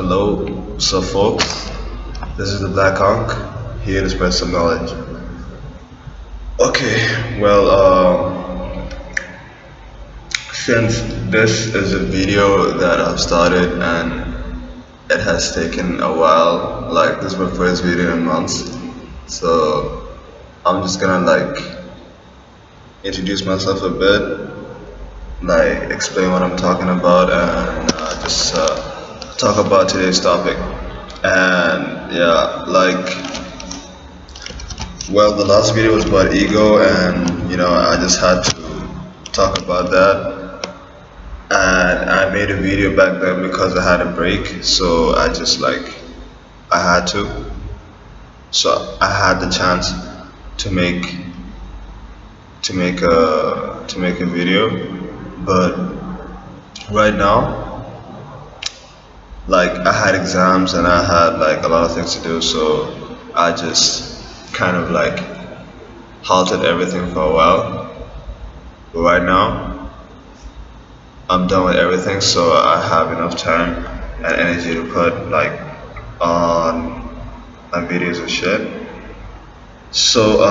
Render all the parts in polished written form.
Hello, so folks, this is the Black Hawk, here to spread some knowledge. Okay, since this is a video that I've started and it has taken a while, like this is my first video in months, so I'm just gonna introduce myself a bit, like explain what I'm talking about, and just talk about today's topic. And yeah, the last video was about ego, and I just had to talk about that. And I made a video back then because I had a break, so I had to. So I had the chance to make a video, but right now, I had exams and I had a lot of things to do, so I just kind of halted everything for a while. But right now I'm done with everything, so I have enough time and energy to put on my videos and shit. So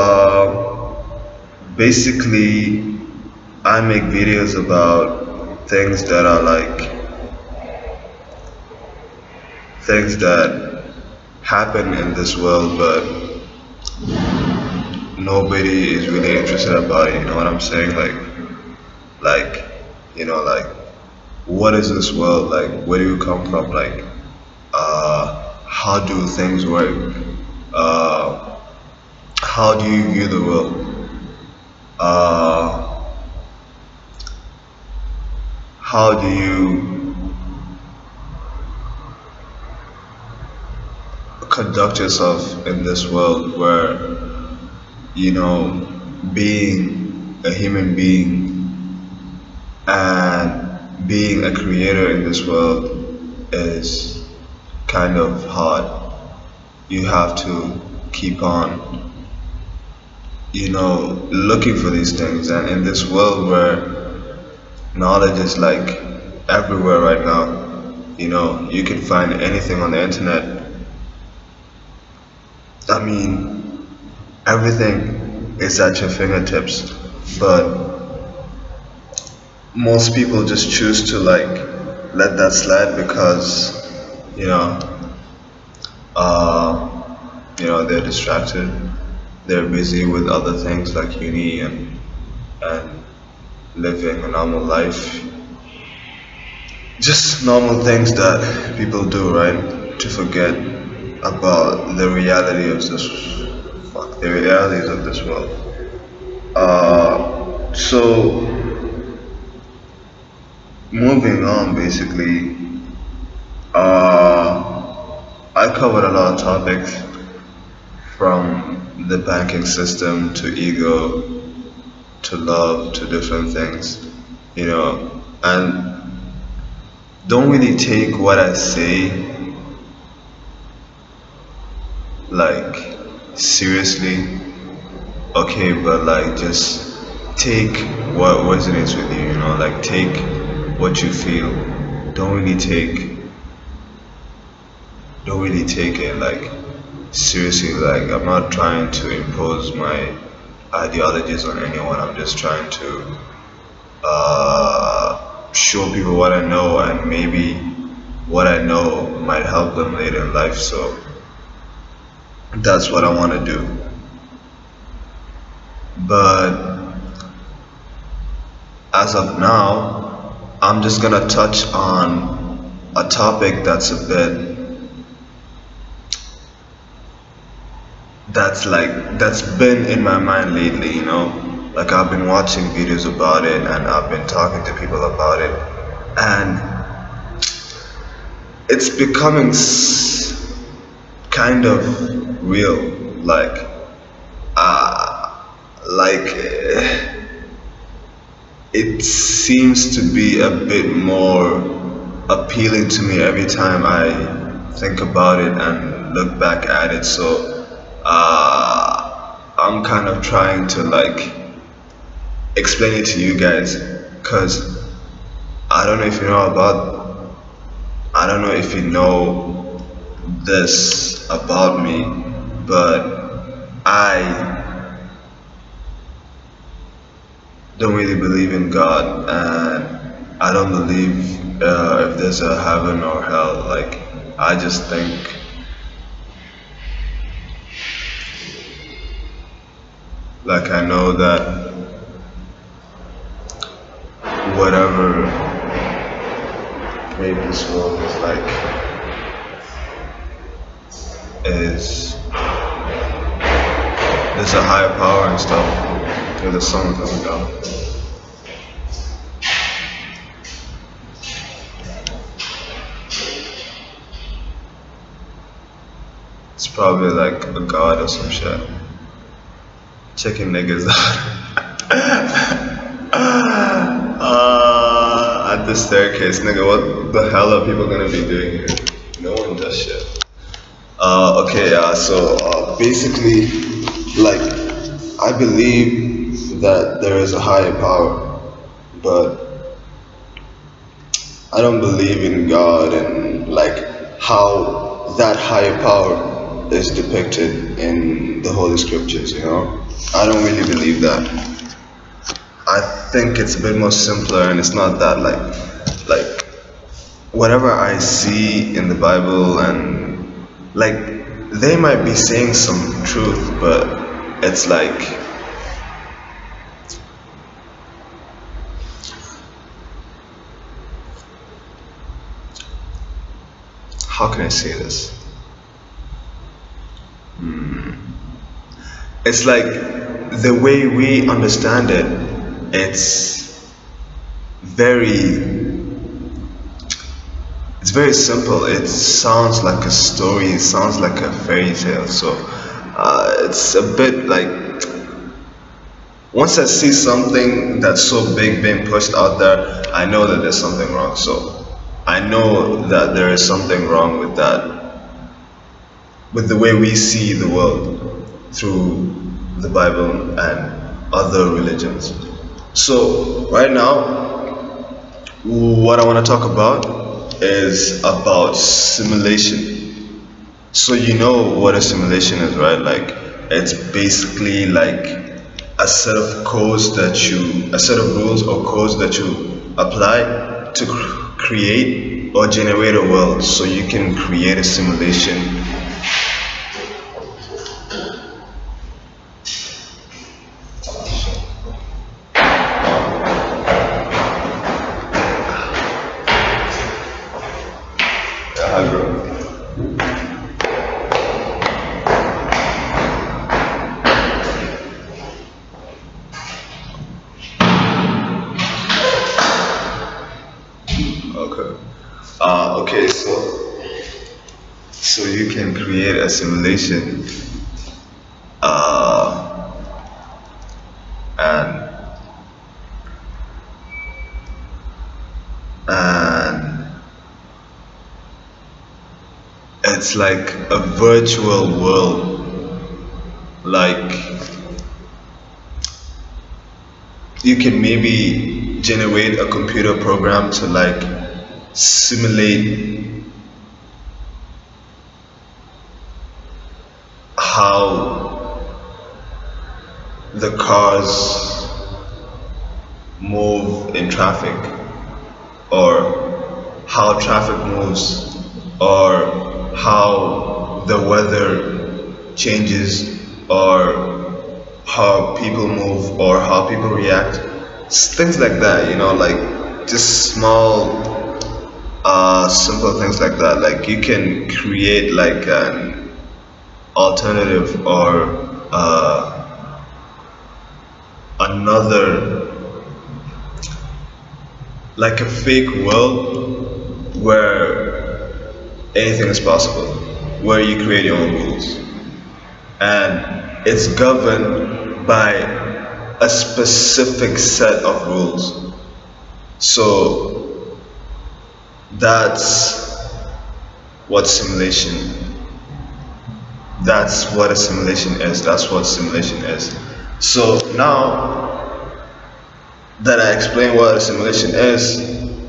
basically I make videos about things that are things that happen in this world, but nobody is really interested about it. You know what I'm saying? Like, what is this world? Where do you come from? How do things work? How do you view the world? How do you conduct yourself in this world where being a human being and being a creator in this world is kind of hard. You have to keep on looking for these things, and in this world where knowledge is everywhere right now, you can find anything on the internet. I mean, everything is at your fingertips, but most people just choose to let that slide because they're distracted, they're busy with other things like uni and living a normal life, just normal things that people do, right, to forget about the realities of this world. So moving on, basically, I covered a lot of topics from the banking system to ego to love to different things, and don't really take what I say seriously, okay, but just take what resonates with you, take what you feel. Don't really take it seriously. I'm not trying to impose my ideologies on anyone. I'm just trying to show people what I know, and maybe what I know might help them later in life. So that's what I want to do. But as of now, I'm just gonna touch on a topic that's that's been in my mind lately. I've been watching videos about it and I've been talking to people about it, and it's becoming kind of real. It seems to be a bit more appealing to me every time I think about it and look back at it. So I'm kind of trying to explain it to you guys, because I don't know if you know don't know if you know this about me, but I don't really believe in God, and I don't believe if there's a heaven or hell. Like, I just think, like, I know that whatever made this world is like, is there's a higher power and stuff. There's the sun coming down. It's probably like a god or some shit. Checking niggas out at the staircase, nigga. What the hell are people gonna be doing here? No one does shit. Okay, so basically, like, I believe that there is a higher power, but I don't believe in God and like how that higher power is depicted in the Holy Scriptures, you know? I don't really believe that. I think it's a bit more simpler, and it's not that like whatever I see in the Bible, and like they might be saying some truth, but it's like how can I say this? It's like the way we understand it, very it's very simple. It sounds like a story, it sounds like a fairy tale. So it's a bit like, once I see something that's so big being pushed out there, I know that there's something wrong. So I know that there is something wrong with that, with the way we see the world through the Bible and other religions. So right now, what I want to talk about is about simulation. So you know what a simulation is, right? Like, it's basically like a set of a set of rules or codes that you apply to create or generate a world. So you can create a simulation. Okay, so you can create a simulation, and it's like a virtual world. Like, you can maybe generate a computer program to like simulate how the cars move in traffic, or how traffic moves, or how the weather changes, or how people move, or how people react. Things like that, you know, like just small simple things like that. Like, you can create like an alternative or another, like a fake world where anything is possible, where you create your own rules, and it's governed by a specific set of rules. So that's what a simulation is. That's what simulation is. So now that I explained what a simulation is,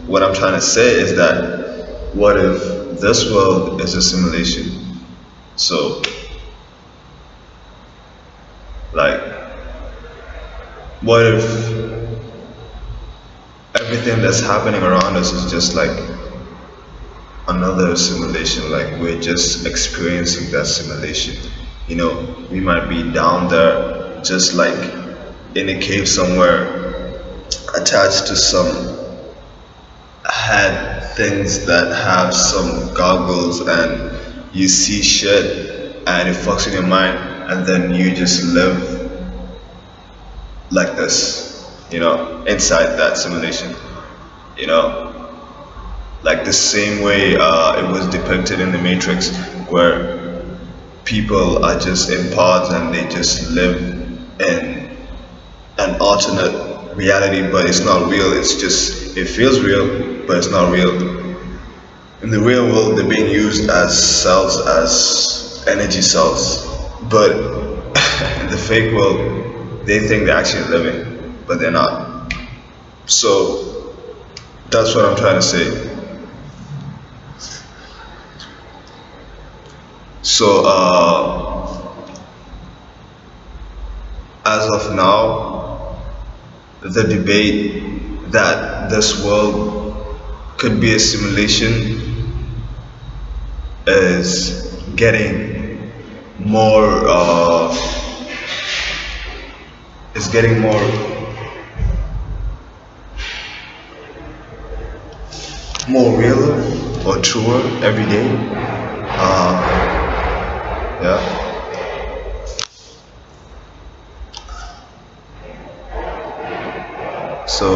what I'm trying to say is that, what if this world is a simulation. So, like, what if everything that's happening around us is just like another simulation? Like, we're just experiencing that simulation. We might be down there, just like in a cave somewhere, attached to some head things that have some goggles, and you see shit and it fucks with your mind, and then you just live like this, inside that simulation, you know, like the same way it was depicted in the Matrix, where people are just in pods and they just live in an alternate reality, but it's not real. It feels real, but it's not real. In the real world, they're being used as cells, as energy cells, but in the fake world, they think they're actually living, but they're not. So that's what I'm trying to say. So as of now, the debate that this world could be a simulation is getting more more realer or truer every day. Yeah. So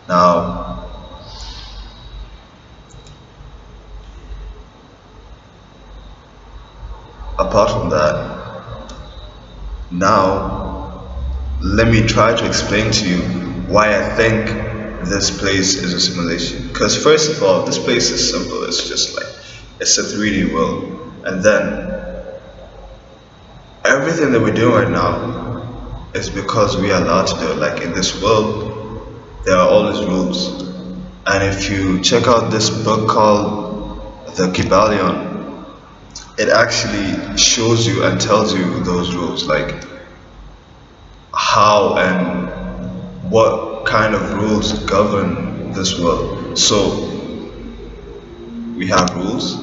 now, apart from that, now let me try to explain to you why I think this place is a simulation. Because first of all, this place is simple. It's just like, it's a 3D world, and then everything that we're doing right now is because we are allowed to do it. Like, in this world, there are all these rules, and if you check out this book called The Kybalion, it actually shows you and tells you those rules, like how and what kind of rules govern this world. So we have rules,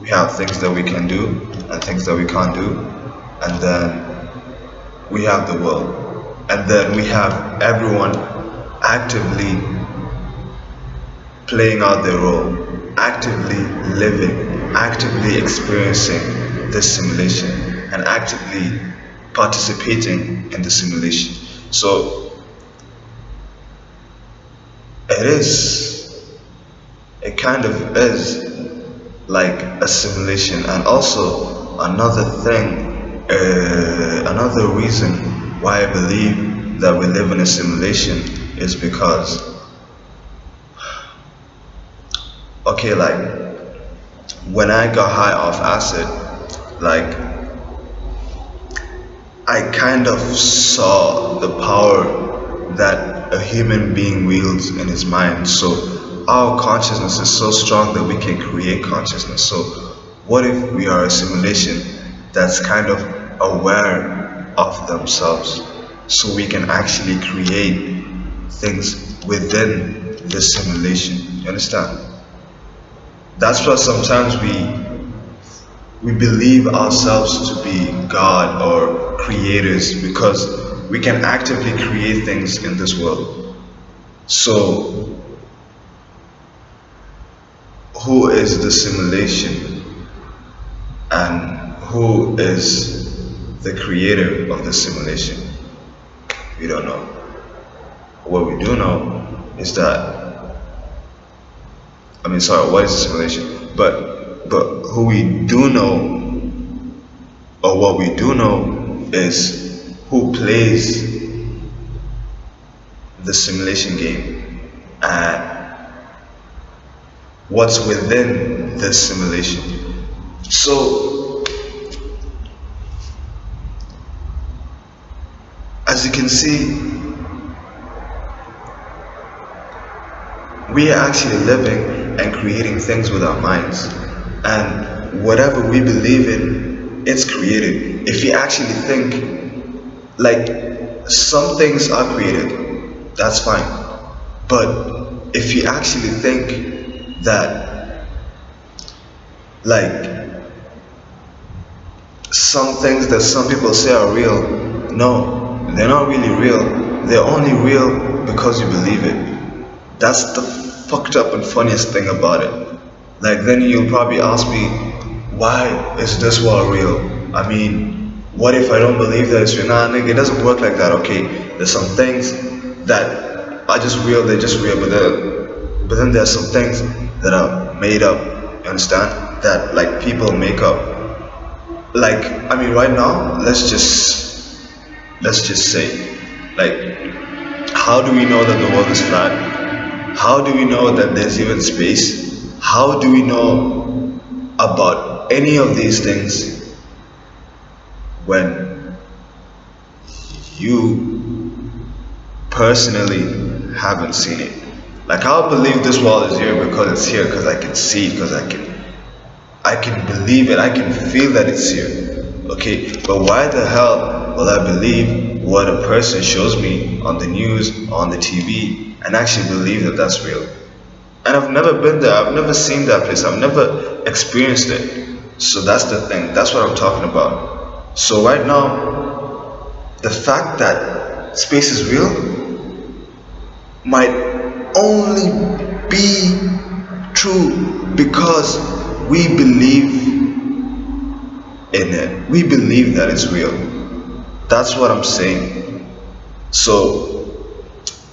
we have things that we can do and things that we can't do, and then we have the world, and then we have everyone actively playing out their role, actively living, actively experiencing this simulation, and actively participating in the simulation. So it kind of is like a simulation. And also another thing, another reason why I believe that we live in a simulation is because, okay, like when I got high off acid, like I kind of saw the power that a human being wields in his mind. So our consciousness is so strong that we can create consciousness. So what if we are a simulation that's kind of aware of themselves, so we can actually create things within the simulation? You understand? That's why sometimes we believe ourselves to be God or creators, because we can actively create things in this world. So who is the simulation and who is the creator of the simulation? We don't know. What we do know is that, what is the simulation? But who we do know, or what we do know, is who plays the simulation game and what's within this simulation. So as you can see, we are actually living and creating things with our minds. And whatever we believe in, it's created. If you actually think, like, some things are created, that's fine. But if you actually think that, like, some things that some people say are real, no, they're not really real. They're only real because you believe it. That's the fucked up and funniest thing about it. Like, then you'll probably ask me, why is this world real? I mean, what if I don't believe that it's real? Nah, nigga, it doesn't work like that, okay? There's some things that are just real, they're just real, but then there's some things that are made up, you understand? That, like, people make up. Like, I mean, right now, let's just say, like, how do we know that the world is flat? How do we know that there's even space? How do we know about any of these things when you personally haven't seen it? Like, I'll believe this world is here because it's here, because I can see it, because I can believe it, I can feel that it's here. Okay, but why the hell will I believe what a person shows me on the news, on the TV, and actually believe that that's real? And I've never been there, I've never seen that place, I've never experienced it. So that's the thing, that's what I'm talking about. So right now, the fact that space is real might only be true because we believe in it. We believe that it's real. That's what I'm saying. So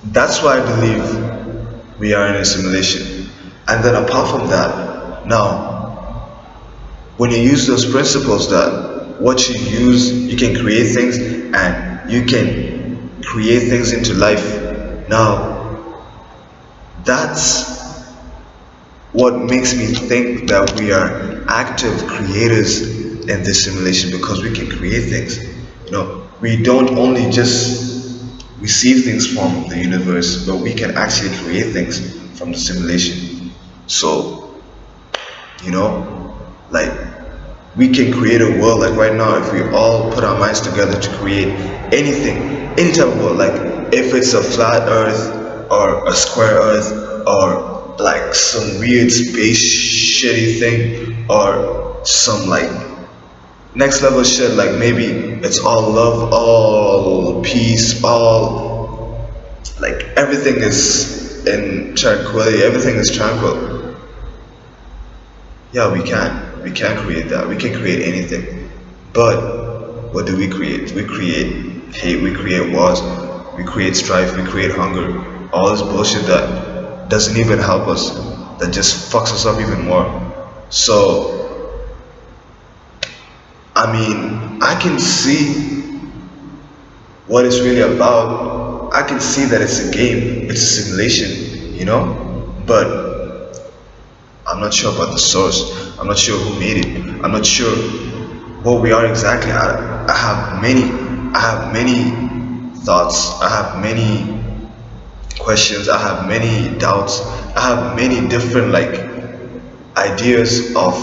that's why I believe we are in a simulation. And then apart from that, now, when you use those principles that what you use, you can create things and you can create things into life. Now, that's what makes me think that we are active creators in this simulation, because we can create things. You know, we don't only just receive things from the universe, but we can actually create things from the simulation. So, you know, like, we can create a world. Like right now, if we all put our minds together to create anything, any type of world, like if it's a flat earth or a square earth or like some weird space shitty thing or some like next level shit, like maybe it's all love, all peace, all like everything is in tranquility, everything is tranquil. Yeah, we can create that. We can create anything. But what do we create? We create hate, we create wars, we create strife, we create hunger, all this bullshit that doesn't even help us, that just fucks us up even more. So I mean, I can see what it's really about. I can see that it's a game, it's a simulation, you know? But I'm not sure about the source. I'm not sure who made it. I'm not sure what we are exactly. I have many thoughts. I have many questions. I have many doubts. I have many different like ideas of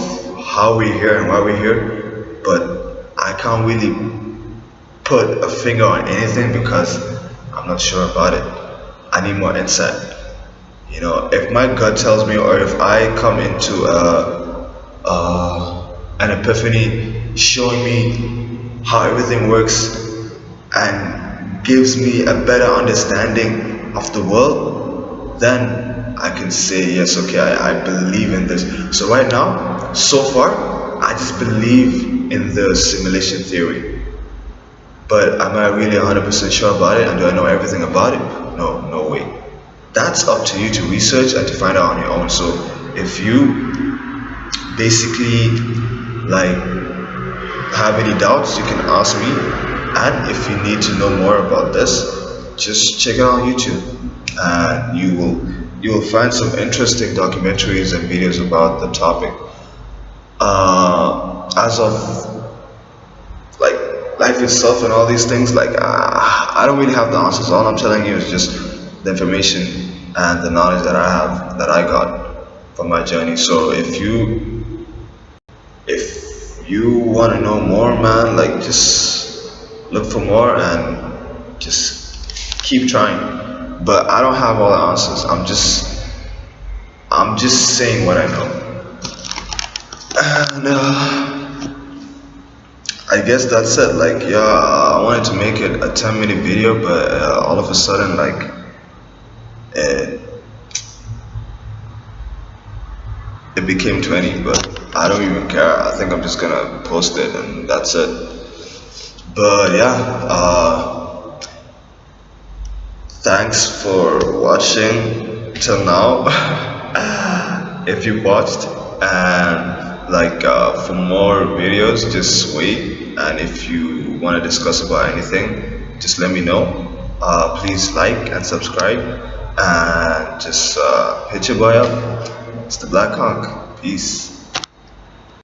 how we're here and why we're here. But I can't really put a finger on anything because I'm not sure about it. I need more insight. You know, if my gut tells me, or if I come into an epiphany showing me how everything works and gives me a better understanding of the world, then I can say yes, okay, I believe in this. So right now, so far, I just believe in the simulation theory. But am I really 100% sure about it, and do I know everything about it? No, no way. That's up to you to research and to find out on your own. So if you basically like have any doubts, you can ask me. And if you need to know more about this, just check it out on YouTube, and you will find some interesting documentaries and videos about the topic. As of like life itself and all these things, like I don't really have the answers. All I'm telling you is just the information and the knowledge that I got from my journey. So if you want to know more, man, like just look for more and just keep trying. But I don't have all the answers. I'm just saying what I know. And I guess that's it. Like, yeah, I wanted to make it a 10-minute video, but all of a sudden, like, it, it became 20. But I don't even care. I think I'm just gonna post it, and that's it. But yeah, thanks for watching till now. If you watched, and like for more videos, just wait. And if you want to discuss about anything, just let me know. Please like and subscribe, and just hit your boy up. It's the Black Hawk. Peace.